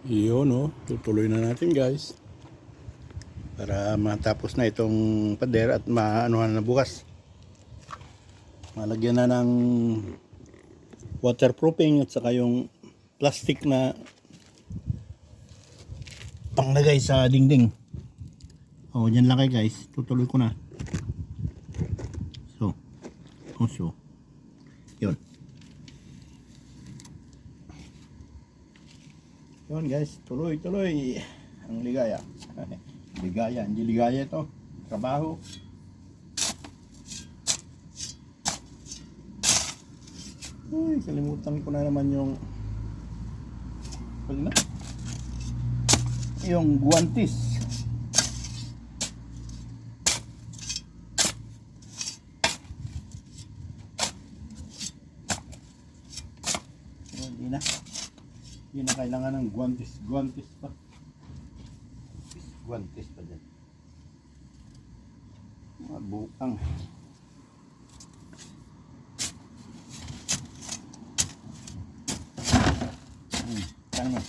Iyon, no? Tutuloy na natin, guys. Para matapos na itong pader at maanuhan na bukas. Malagyan na ng waterproofing at saka yung plastic na panglagay sa dingding. Oh, dyan lang kayo, guys. Tutuloy ko na. So. Yun. Yun, guys. Tuloy. Ang ligaya. Ligaya. Hindi ligaya ito. Trabaho. Uy, kalimutan ko na naman yung yung guantes. Hindi na kailangan ng guantes pa. Guantes pa dyan. Mabukang. Saan mo?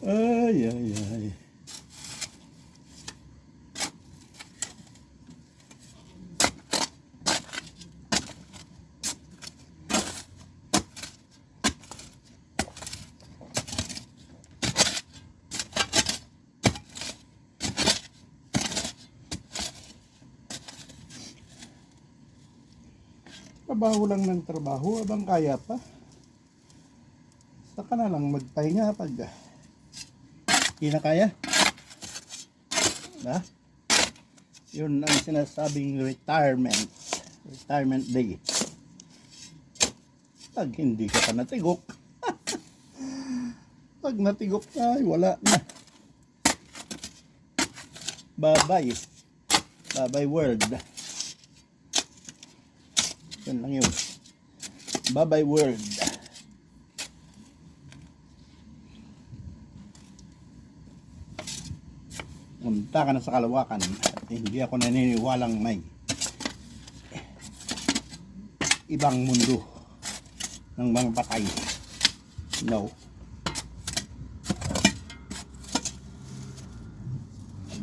Ay. Trabaho lang ng trabaho, abang kaya pa. Saka na lang magpahinga pag hindi na kaya. Yun ang sinasabing retirement day. Pag hindi ka pa natigok, pag natigok ka, wala na. Bye-bye world. Yun lang yun. Bye-bye world. Punta ka na sa kalawakan at hindi ako naniniwalang may ibang mundo ng mga patay. No.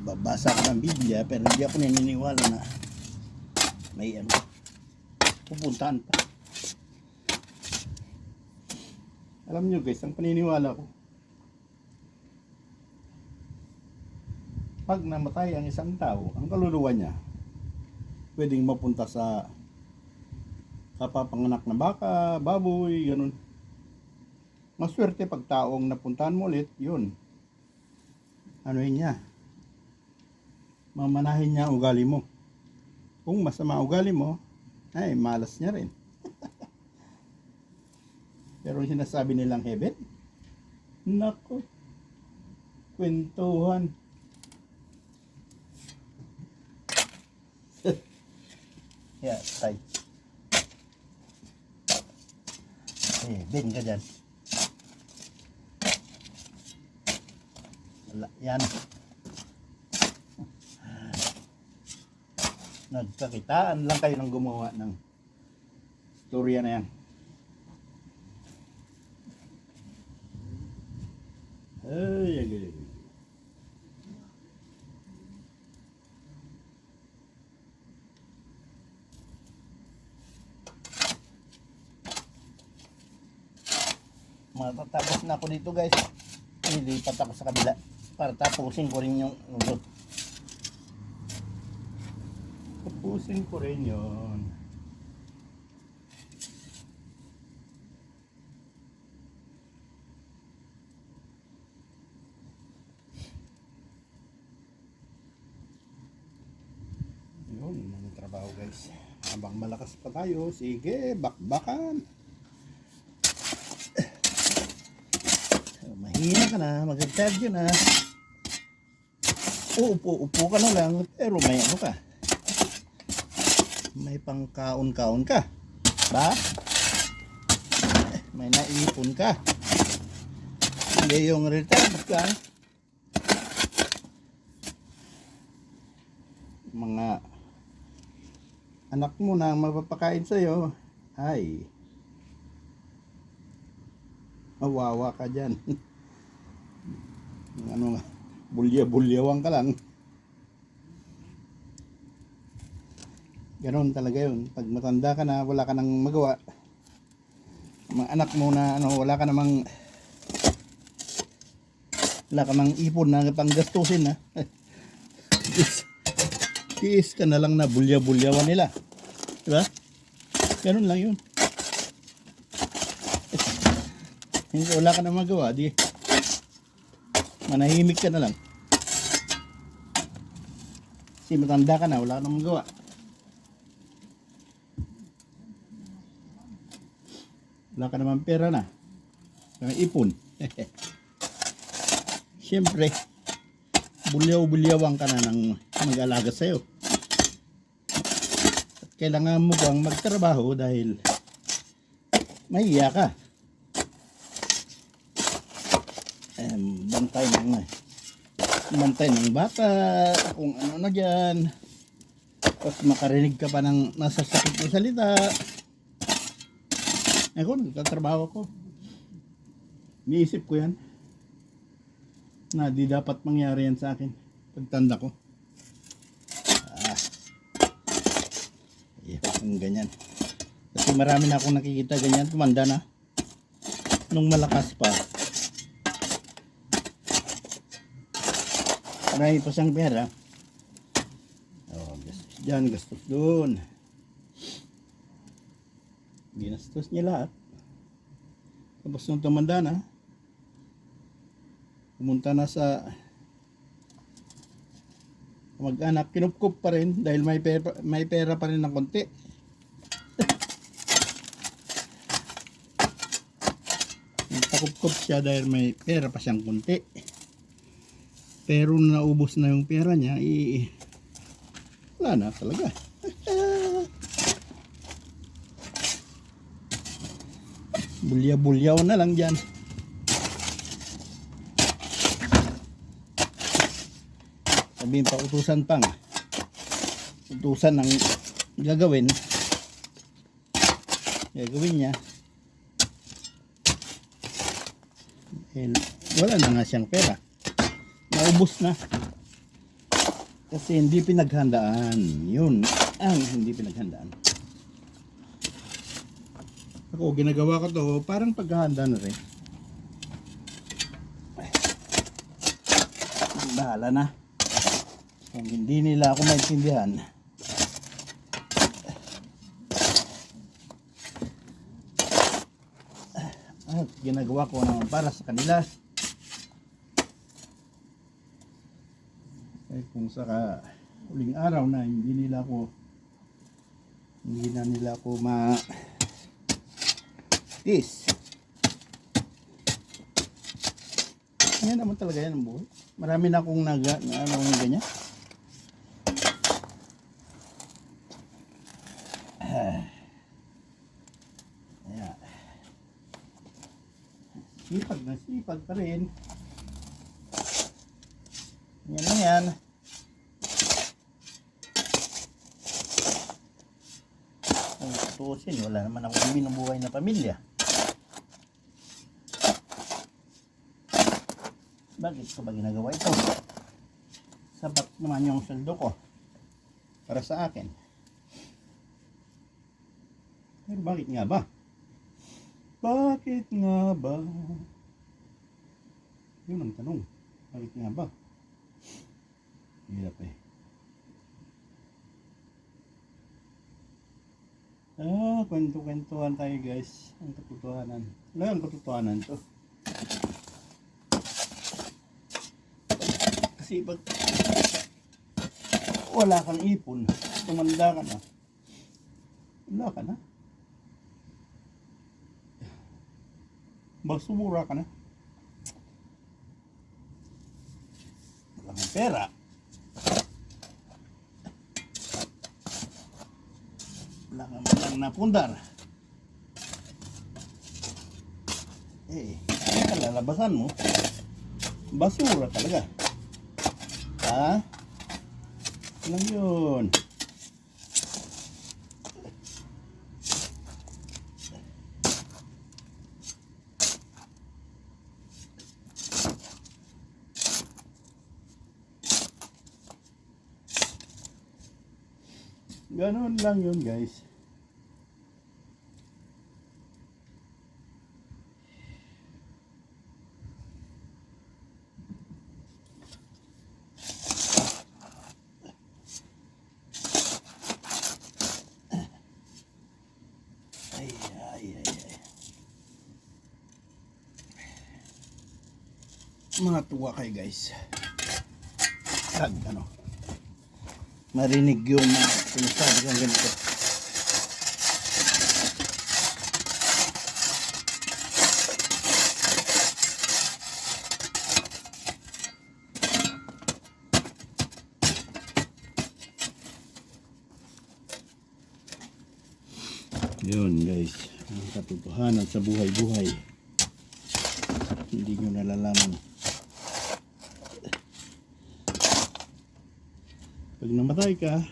Babasa ko ng Biblia pero hindi ako naniniwala na may pupuntahan pa. Alam nyo guys, ang paniniwala ko, pag namatay ang isang tao, ang kaluluwa niya pwedeng mapunta sa kapapanganak na baka, baboy, ganun. Maswerte pag taong napuntahan mo ulit, yun. Anuhin niya? Mamanahin niya ugali mo. Kung masama ugali mo, ay malas niya rin. Pero sinasabi nilang heaven, nako, kwentuhan. Yeah, tay. Heaven ka dyan. Wala, yan. Nagkakitaan lang kayo ng gumawa ng storya na yan. Ay. Matatapos na ako dito guys. Nilipat ako sa kabila para tapusin ko rin yung ulo. Tapusin ko rin yun. Yun, ang trabaho guys. Habang malakas pa tayo, sige, bakbakan. Mahina ka na, mag-charge na. Upo ka na lang, pero may ano ka. May pangkaon-kaon ka. Ba? May naipon ka. Hindi yung retired ka. Mga anak mo na ang mapapakain sa'yo, ay, mawawa ka dyan. Ano, bulya-bulyawan ka lang. Ganon talaga yun. Pag matanda ka na, wala ka nang magawa. Mga anak mo na, ano, wala ka namang ipon na panggastusin, ha. Tiis ka na lang na bulya-bulyawan nila. Diba? Ganon lang yun. Wala ka nang magawa, di manahimik ka na lang. Kasi matanda ka na, wala ka nang magawa. Wala ka naman pera na. Kaya ipon. Siyempre, bulyaw-bulyawang ka na ng mag-alaga sa'yo. At kailangan mo bang magtrabaho dahil mahiya ka. Bantay ng bata, kung ano na dyan. Tapos makarinig ka pa ng nasasakit na salita. Ako, nagtatrabaho ko. Niisip ko yan. Na di dapat mangyari yan sa akin. Pagtanda ko. Ang ganyan. Kasi marami na akong nakikita ganyan. Tumanda na. Nung malakas pa. Marami pa siyang pera. Gastos dyan, gastos doon. Ginastos niya lahat. Tapos nung tumanda na, pumunta na sa mag-anak, kinupkup pa rin dahil may pera pa rin ng konti. Nagtakupkup siya dahil may pera pa siyang konti. Pero naubos na yung pera niya, wala na talaga. Bulya-bulyaw na lang dyan. Sabihin pa, utusan pang. Utusan ng gagawin niya. Wala na nga siyang pera. Naubos na. Kasi hindi pinaghandaan. Yun ang hindi pinaghandaan. Ako, ginagawa ko to parang paghahanda na rin. Bahala na. Kung hindi nila ako maintindihan, ginagawa ko naman para sa kanila. Kung sa huling araw na hindi na nila ako this. Yan naman talaga yan ang buhay. Marami na akong ganyan. Ayan. Sipag pa rin. Yan na yan. Kung tutusin, wala naman akong binubuhay na pamilya. Bakit ko ba ginagawa ito? Sapat naman yung sweldo ko para sa akin. Pero bakit nga ba? Bakit nga ba? Yun ang tanong. Bakit nga ba? Hirap eh. Kwento-kwentuhan tayo guys. Ang katotohanan. Wala ang katotohanan to. Kasi pag wala kang ipon, tumanda ka na, wala ka na. Basura ka na. Wala kang pera. Wala kang malang napundar. Kalalabasan mo, basura talaga. Ha? Lang yun. Ganon lang yun guys. Ay, ay, ay, ay. Mga tuwa kayo guys. Pag ano, marinig yung mga sinasabi kong ganito. Yun guys, ang katotohanan sa buhay-buhay. Hindi nyo nalalaman. Pag namatay ka,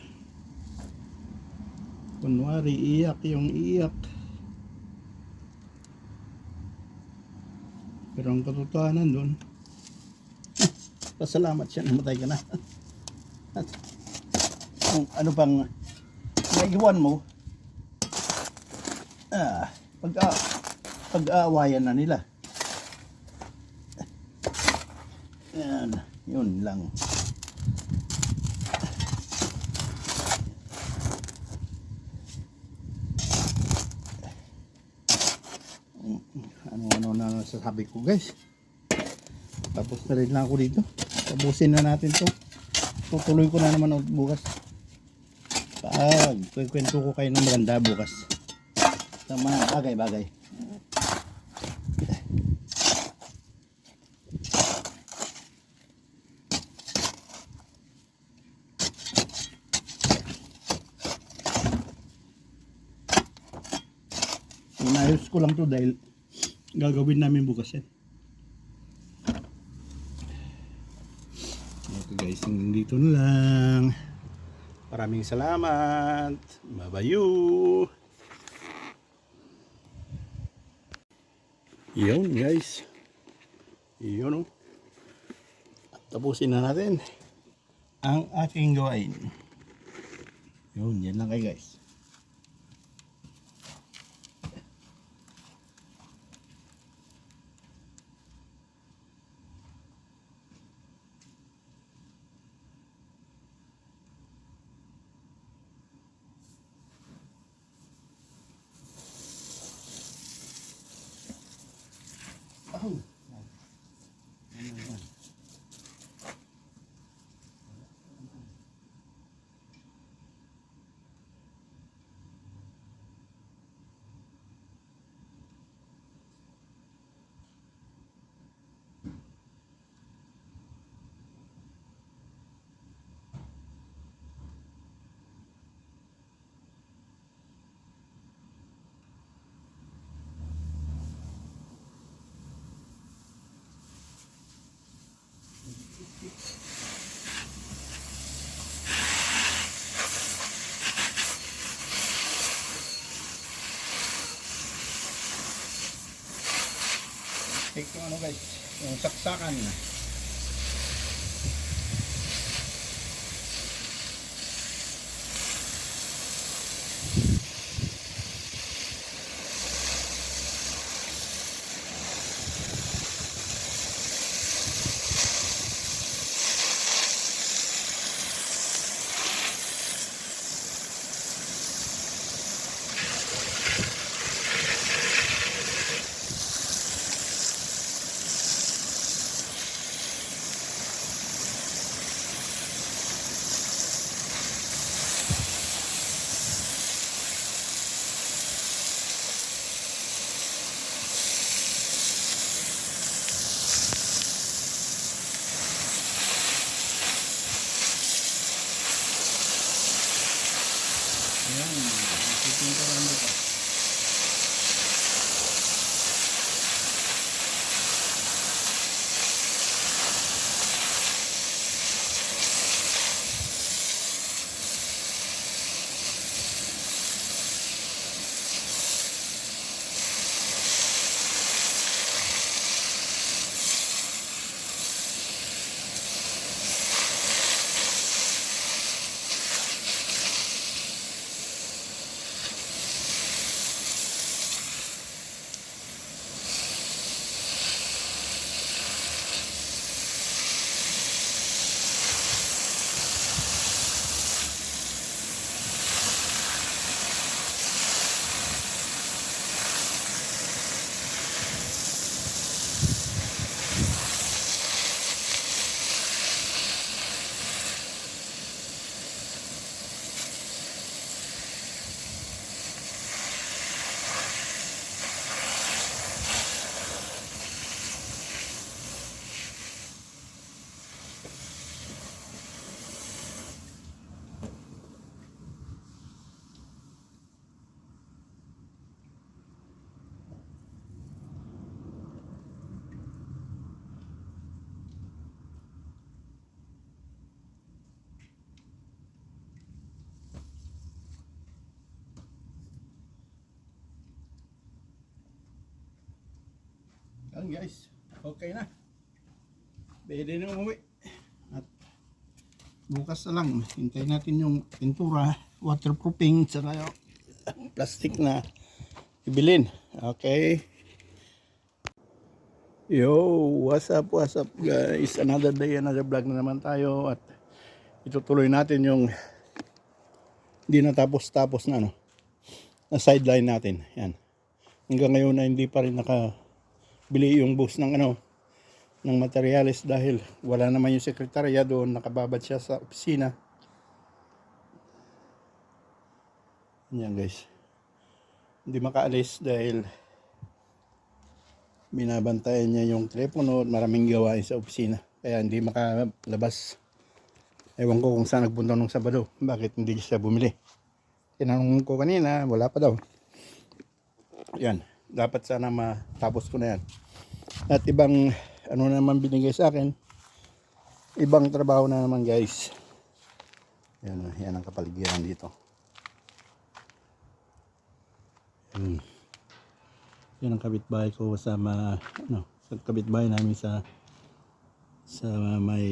kunwari iyak yung iyak. Pero ang katotohanan dun, pasalamat siya namatay ka na. At kung ano pang naiwan mo, pag-aawayan na nila. Yan, yun lang. Ano na nasasabi ko guys. Tapos na rin lang ako dito. Tapusin na natin to. Tutuloy ko na naman bukas. Kwento ko kayo ng maganda bukas. Sa mga bagay-bagay. Inayos ko lang to dahil gagawin namin bukas yan. Okay guys, dito na lang. Maraming salamat. Bye-bye. Yun guys. Yun o. Tapusin na natin ang aking gawain. Yun, yan lang kayo guys. Oh. Take yung ano guys, yung saksakan. Ayan, pipinturan dito. Yun guys, okay na. Pwede na umuwi. At bukas na lang, hintayin natin yung pintura, waterproofing, saka yung plastic na ibilin. Okay. Yo, what's up guys? Another day, another vlog na naman tayo. At itutuloy natin yung hindi natapos-tapos na na sideline natin. Yan. Hanggang ngayon na hindi pa rin nakabili yung bus ng ng materyales dahil wala naman yung sekretarya doon, nakababad siya sa opisina. Yan guys. Hindi makaalis dahil binabantayan niya yung telepono at maraming gawain sa opisina. Kaya hindi makalabas. Ewan ko kung saan nagpunta nung Sabado. Bakit hindi siya bumili? Tinanong ko kanina, wala pa daw. Yan, dapat sana matapos ko na yan. At ibang naman binigay sa akin, ibang trabaho na naman guys. Yan ang kapaligiran dito. Yan ang kapitbahay ko sa sa kapitbahay namin sa may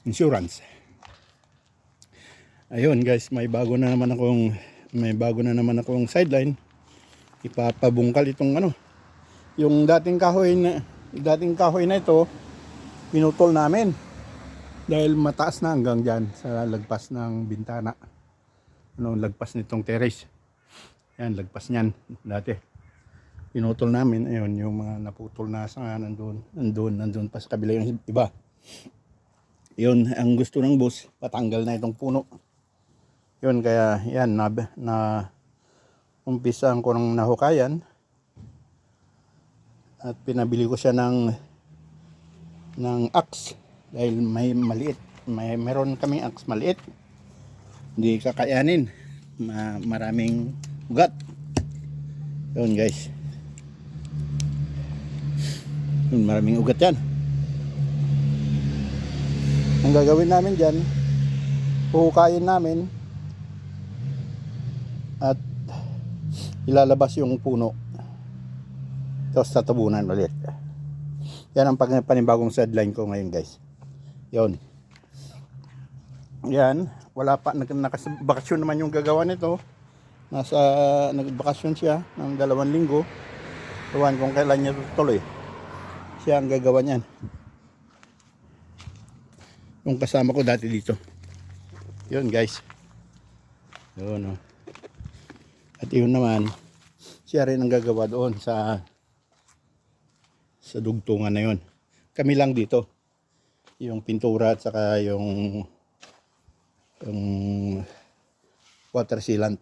insurance. Ayun guys, may bago na naman akong sideline. Ipapabungkal itong yung dating kahoy na ito, pinutol namin dahil mataas na hanggang diyan sa lagpas ng bintana. Lagpas nitong terrace. Yan, lagpas niyan dati. Pinutol namin. Ayun, yung mga naputol na sanga nandun pa sa kabila yung iba. Yun, ang gusto ng boss, patanggal na itong puno. Yun, kaya yan, na umpisahan ko ng nahukayan. At pinabili ko siya ng axe. Dahil may maliit. Meron kaming axe maliit. Hindi kakayanin. Maraming ugat. Yun guys. Yun, maraming ugat yan. Ang gagawin namin dyan, huhukayin namin at ilalabas yung puno, tapos tatabunan ulit. Yan ang panibagong sideline ko ngayon guys. Yon. Yan, wala pa, nakabakasyon naman yung gagawa nito. Nagbakasyon siya ng 2 linggo. Tuwan kung kailan niya tutuloy. Siya ang gagawa niyan. Yung kasama ko dati dito. Yun guys. Yun At yun naman, siya rin ang gagawa doon sa dugtungan na yun. Kami lang dito. Yung pintura at saka yung water sealant.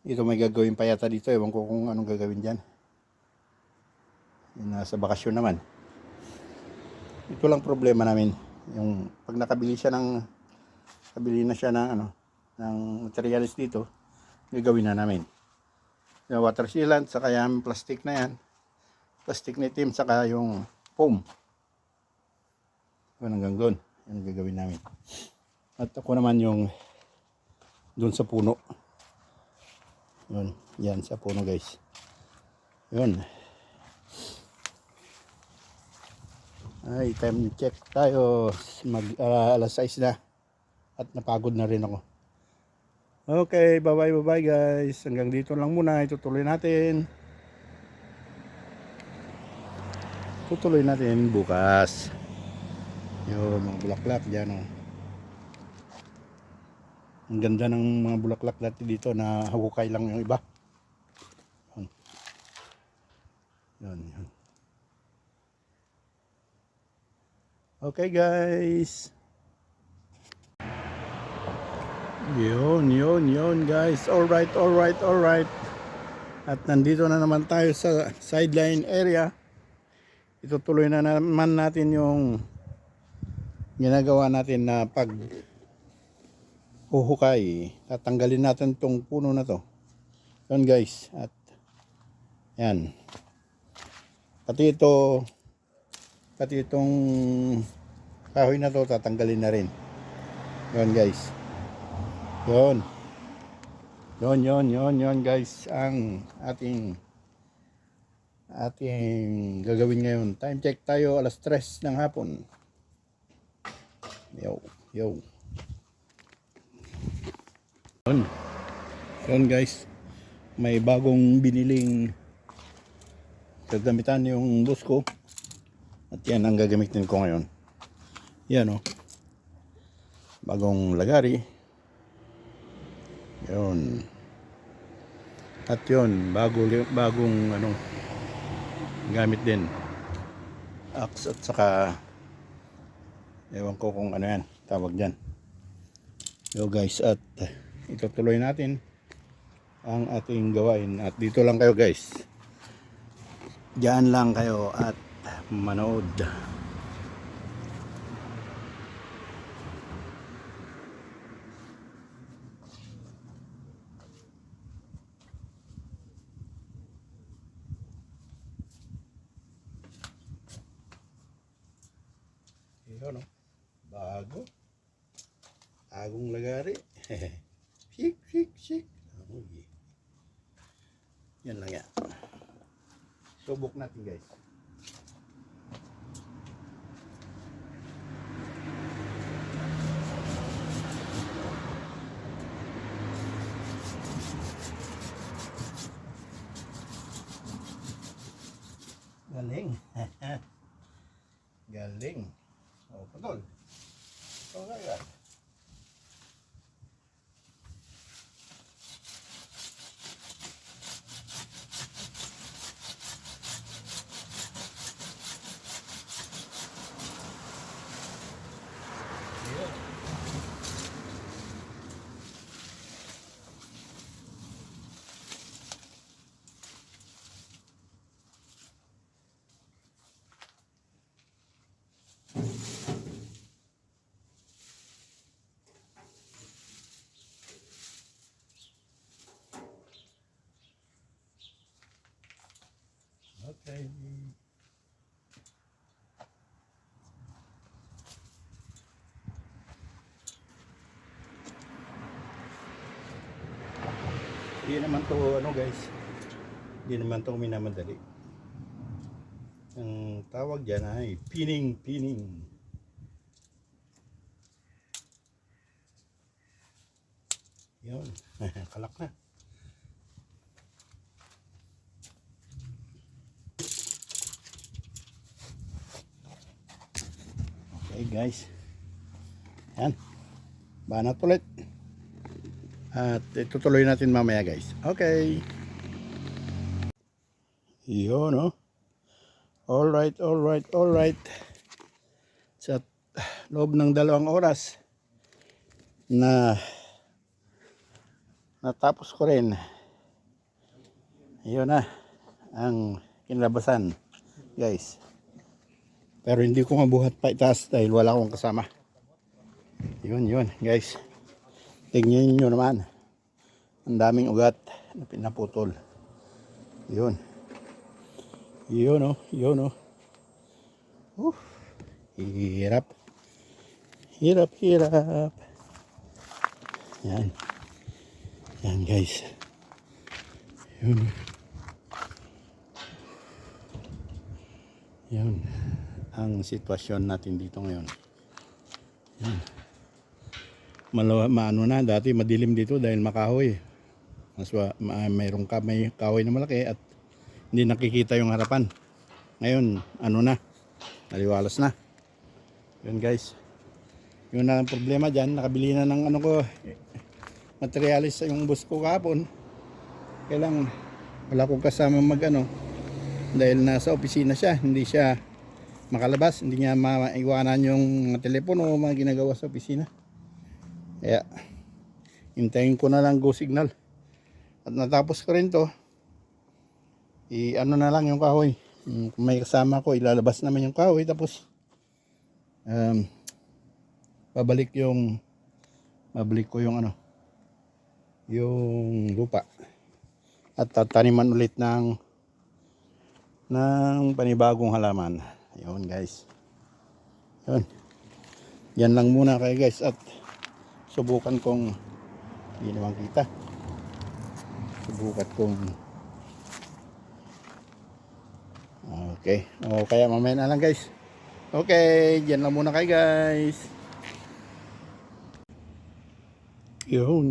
Ito may gagawin pa yata dito. Ewan ko kung anong gagawin dyan. Yung nasa bakasyon naman. Ito lang problema namin. Yung pag nakabili na siya ng materials dito, gagawin na namin yung water sealant, saka yung plastic na yan, plastic na itim, saka yung foam. Yun hanggang doon, yan gagawin namin. At ako naman yung doon sa puno. Yun, yan sa puno guys. Yun. Ay, time check tayo. Alas 6 na. At napagod na rin ako. Okay, bye-bye guys. Hanggang dito lang muna. Itutuloy natin. Bukas. Yung mga bulaklak dyan. Ang ganda ng mga bulaklak dati dito na hukay lang yung iba. Yan. Okay guys. Yun guys. Alright. At nandito na naman tayo sa sideline area. Itutuloy na naman natin yung ginagawa natin na pag huhukay. Tatanggalin natin tong puno na to. Yun guys. At yan. Pati itong kahoy na to tatanggalin na rin. Yun guys. Yun Yon guys ang ating gagawin ngayon. Time check tayo, alas 3 ng hapon. Yo. Yun guys, may bagong biniling gagamitan yung boss ko. At yan ang gagamitin ko ngayon. Yan bagong lagari. Yun. At yun, bagong gamit din. Axe at saka ewan ko kung ano yan, tawag dyan. Yo guys, at itutuloy natin ang ating gawain. At dito lang kayo guys. Diyan lang kayo at manood. Yun bagong lagari. Shik. Yan lang yan. Subok natin guys. Galing. Galing. Putol. Kagad. Okay. Hindi naman to guys. Hindi naman to minamadali. Ang tawag dyan ay pining. Yun. Kalak na. Okay guys. Yan. Banat ulit. At itutuloy natin mamaya guys. Okay. Yun Alright. Sa loob ng 2 oras na natapos ko rin. Yun na ang kinalabasan guys. Pero hindi ko mabuhat pa itaas dahil wala akong kasama. Yun guys. Tingnan nyo naman. Ang daming ugat na pinaputol. Yun. Hirap. Yan guys. Yun ang sitwasyon natin dito ngayon. Yan. Maano na, dati madilim dito dahil makahoy. Mayroong may kahoy na malaki at hindi nakikita yung harapan. Ngayon, naliwalas na. Yun guys. Yun na ang problema dyan. Nakabili na ng materialis sa yung bus ko kahapon. Kailang wala akong kasama dahil nasa opisina siya. Hindi siya makalabas. Hindi niya maiwanan yung mga telepono o mga ginagawa sa opisina. Kaya hintayin ko na lang go signal. At natapos ko rin to. Na lang yung kahoy. Kung may kasama ko, ilalabas naman yung kahoy. Tapos babalik ko yung yung lupa. At tataniman ulit ng panibagong halaman. Ayun guys. Yan lang muna kayo guys. At subukan kong hindi naman kita. Subukat kong okay. O kaya mamaya na lang guys. Okay, dyan lang muna kayo guys. Yun.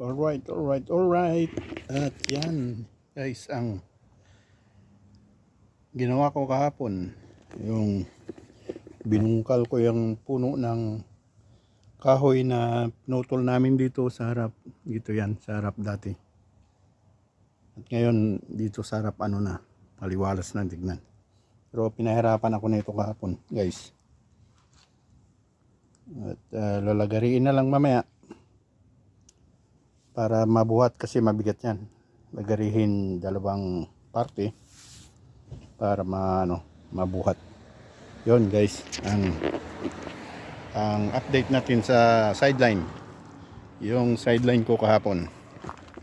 Alright. At yan guys ang ginawa ko kahapon. Yung binungkal ko yung puno ng kahoy na pinutol namin dito sa harap. Dito yan, sa harap dati. At ngayon dito sa harap maliwalas na tignan. Pero pinahirapan ako nito kahapon guys. At lalagariin na lang mamaya para mabuhat kasi mabigat yan. Lagarihin dalawang parte para mabuhat. Yun guys, ang update natin sa sideline. Yung sideline ko kahapon.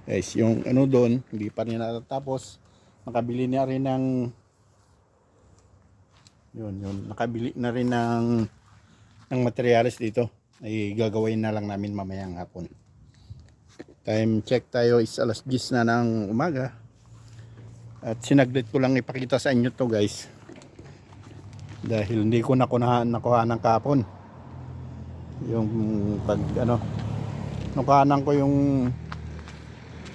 Guys, yung doon, hindi pa rin natatapos. Nakabili na rin ng nakabili na rin ng materials dito. Ay gagawin na lang namin mamayang hapon. Time check tayo is alas 10 na ng umaga. At sinaglit ko lang ipakita sa inyo to guys. Dahil hindi ko nakuha ng kahapon. Yung nakuhanan ko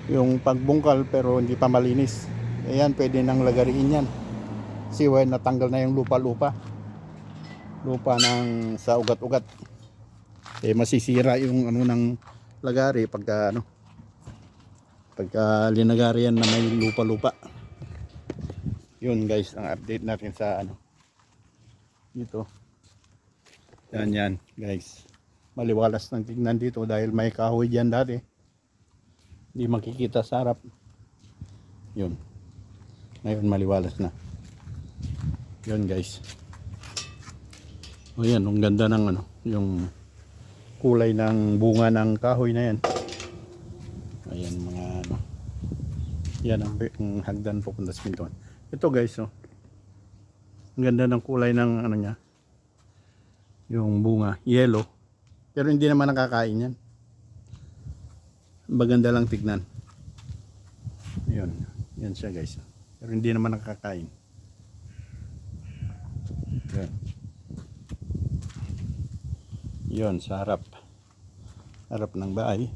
yung pagbungkal pero hindi pa malinis. Ayan, pwede nang lagariin yan. Kasi natanggal na yung lupa sa ugat-ugat. Masisira yung ng lagari pagka linagari yan na may lupa. Yun guys, ang update natin sa dito. Yan guys. Maliwalas ng tignan dito dahil may kahoy diyan dati. Hindi makikita sa harap. Yun. Ngayon maliwalas na. Yun guys. O yan, ang ganda ng yung kulay ng bunga ng kahoy na yan. Ayan mga yan ang hagdan papunta sa pintuan. Ito guys, ang ganda ng kulay ng niya. Yung bunga, yellow. Pero hindi naman nakakain yan. Maganda lang tignan. Yan siya guys. Pero hindi naman nakakain. Yun sa harap ng bahay.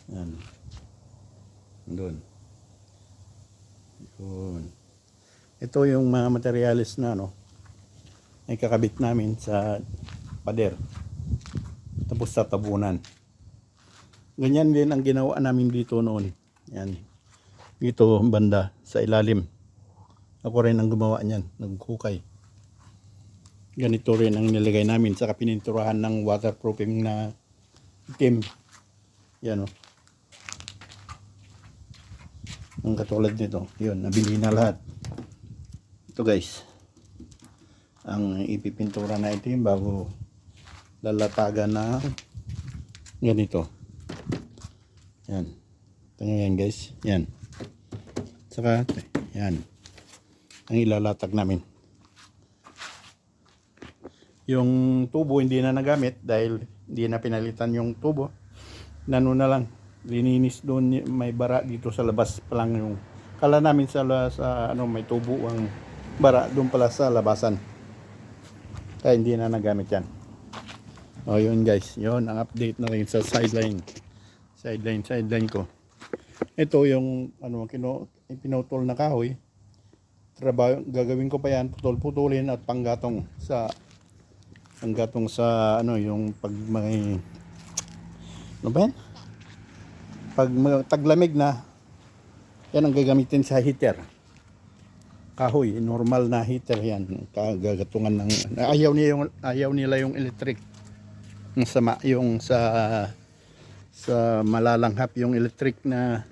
Yan. Doon. Yun. Ito yung mga materialis na ay kakabit namin sa pader. Tapos sa tabunan. Ganyan din ang ginawa namin dito noon. Yan. Dito banda sa ilalim. Ako rin ang gumawa niyan, nagkukay. Ganito rin ang nilagay namin sa pininturahan ng waterproofing na itim. Yan ang katulad nito. Yun, nabili na lahat. Ito guys. Ang ipipintura na itim bago lalatagan na ganito. Yan. Tingnan yan guys. Yan. Saka yan. Ang ilalatag namin. Yung tubo hindi na nagamit dahil hindi na pinalitan yung tubo. Na lang. Lininis doon, may bara dito sa labas pa lang yung kala namin sa may tubo ang bara doon pala sa labasan. Kaya hindi na nagamit yan. O yun guys, yun ang update na rin sa sideline ko. Ito yung pinutol na kahoy. Gagawin ko pa yan, putol-putulin at panggatong sa yung pag may pag taglamig na yan ang gagamitin sa heater. Kahoy, normal na heater yan. Gagatungan ng ayaw nila yung electric. Yung sa malalanghap yung electric na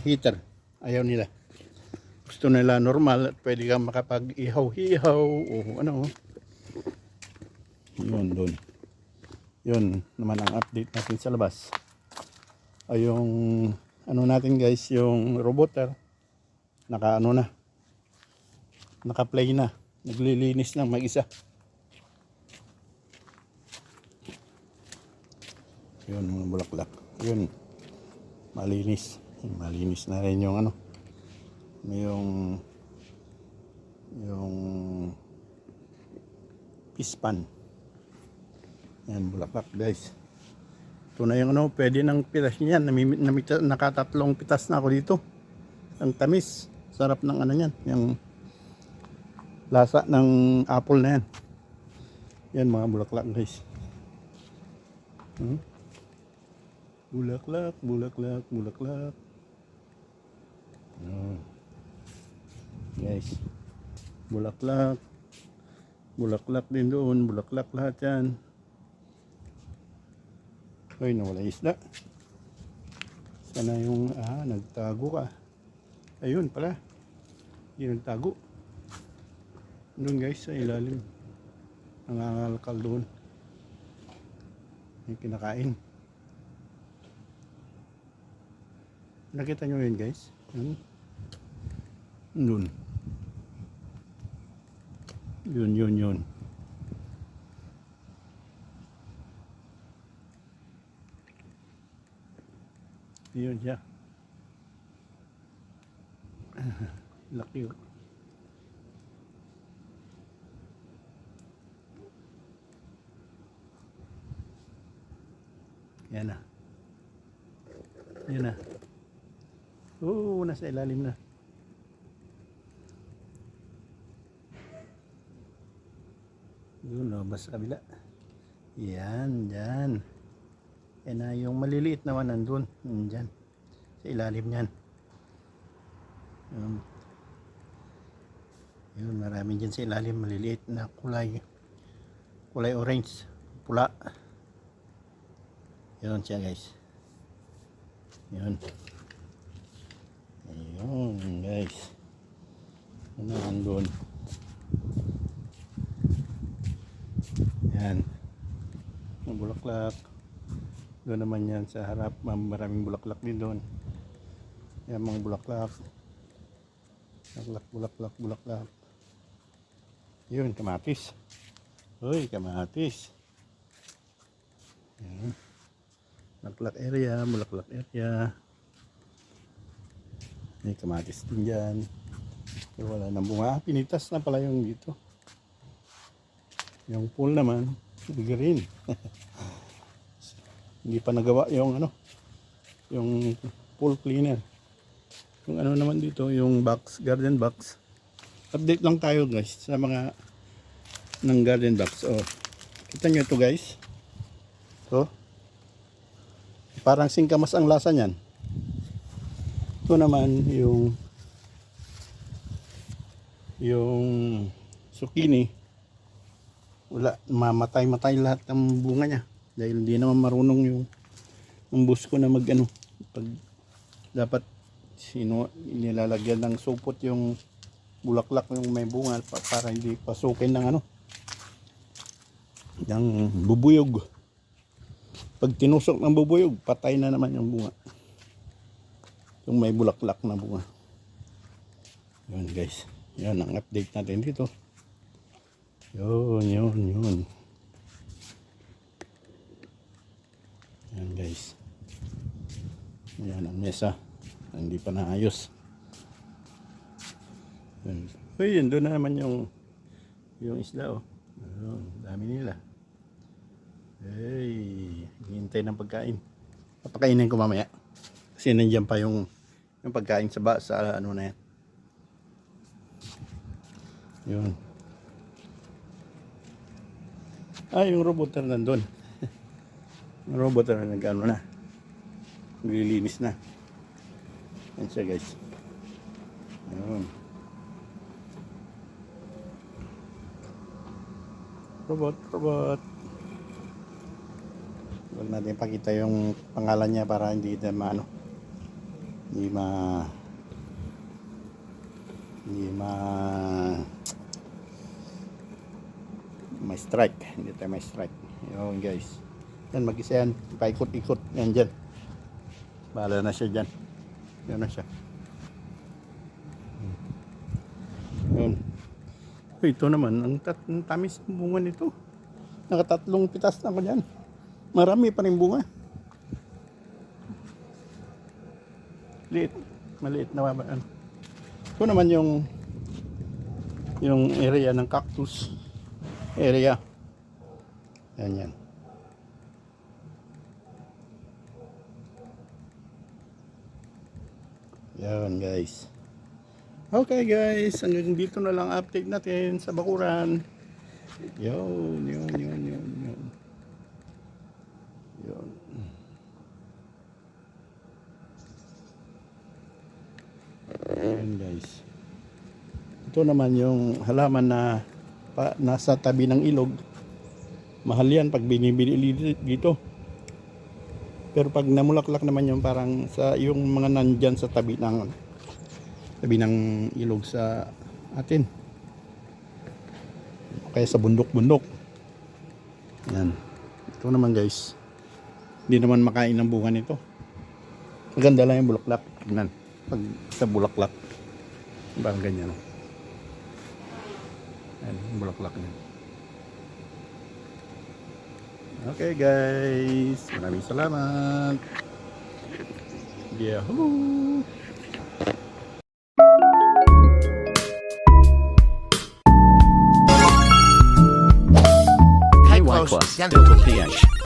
heater. Ayaw nila. Gusto nila normal at pwede kang makapag-ihaw-ihaw o Yun doon. Yun naman ang update natin sa labas. Ay yung natin guys, yung roboter naka-play na, naglilinis ng mag-isa. Yun, mga bulaklak. Yun, malinis. Malinis na rin yung ano, yung pispan. Yan, bulaklak guys. Ito na yung ano, pwede ng pitas niyan. Nakatatlong pitas na ako dito. Ang tamis. Sarap ng ano niyan. Yung lasa ng apple na yan. Yan mga bulaklak guys. Bulaklak, bulaklak, bulaklak. Guys. Bulaklak. Bulaklak din doon. Bulaklak lahat yan. Ay, nawala isda. Sana yung, nagtago ka. Ayun pala. Yung nagtago. Doon guys, sa ilalim. Nangangalkal doon. Yung kinakain. Nakita nyo yun guys? Doon. Yun. Yun siya. Laki yun. Yan na. Yan na. Oo, nasa ilalim na. Yun, labas sa kabila. Yan, dyan. Yan na, yung maliliit naman nandun. Dyan. Sa ilalim yan. Yun, marami dyan sa ilalim. Maliliit na kulay. Kulay orange. Pula. Yun siya guys. Yun. Ayun guys. Ano nandun? Yan. Ang bulaklak. Doon naman yan sa harap. Maraming bulaklak din doon. Yan mga bulaklak. Bulaklak. Yun, kamatis. Uy, kamatis. Yan. Bulaklak area. May kamatis din dyan. Pero wala nang bunga. Pinitas na pala yung dito. Yung pool naman, green. Hindi pa nagawa yung ano, yung pool cleaner. Yung ano naman dito, yung box, garden box. Update lang tayo guys sa mga ng garden box. Oh, kita nyo ito guys. So, parang singkamas ang lasa niyan. Ito naman yung zucchini. Wala, mamatay lahat ng bunga niya dahil hindi naman marunong yung boss ko na pag dapat nilalagyan ng supot yung bulaklak yung may bunga para hindi pasukin ng ng bubuyog. Pag tinusok ng bubuyog, patay na naman yung bunga, yung may bulaklak na bunga. Yun guys, yun ang update natin dito. Yun. Yan guys. Yan ang mesa. Hindi pa naayos. Uy, yun doon na naman yung isda oh. Ayun, dami nila. Hey, hintay ng pagkain. Papakainin ko mamaya. Kasi nandiyan pa yung pagkain sa ano na yan. Yun. Yung robot na nandun. Yung robot na nag-ano na. Naglilinis na. Yan siya guys. Yun. Robot. Huwag natin pakita yung pangalan niya para hindi may strike. Hindi tayo may strike. Yun guys. Yan, mag-isa yan. Paikot-ikot. Yan dyan. Bahala na siya dyan. Yan na siya. Yun. Ito naman. Ang tamis bunga nito. Nakatatlong pitas na ako dyan. Marami pa rin bunga. Liit. Maliit na ano. Ito naman yung area ng cactus area. Yan. Yan guys. Okay guys, hanggang dito na lang update natin sa bakuran. Yun. Ayan guys. Ito naman yung halaman na nasa tabi ng ilog. Mahal yan pag binibili dito. Pero pag namulaklak naman yung parang sa yung mga nandyan sa tabi ng ilog sa atin. Kaya sa bundok-bundok. Yan. Ito naman guys. Hindi naman makain ng bunga nito. Maganda lang yung bulaklak. Tignan. Pag sa bulaklak. Parang ganyan. Ayan, yung bulaklak niya. Okay guys. Maraming salamat. Yahoo! Plus 100 PH.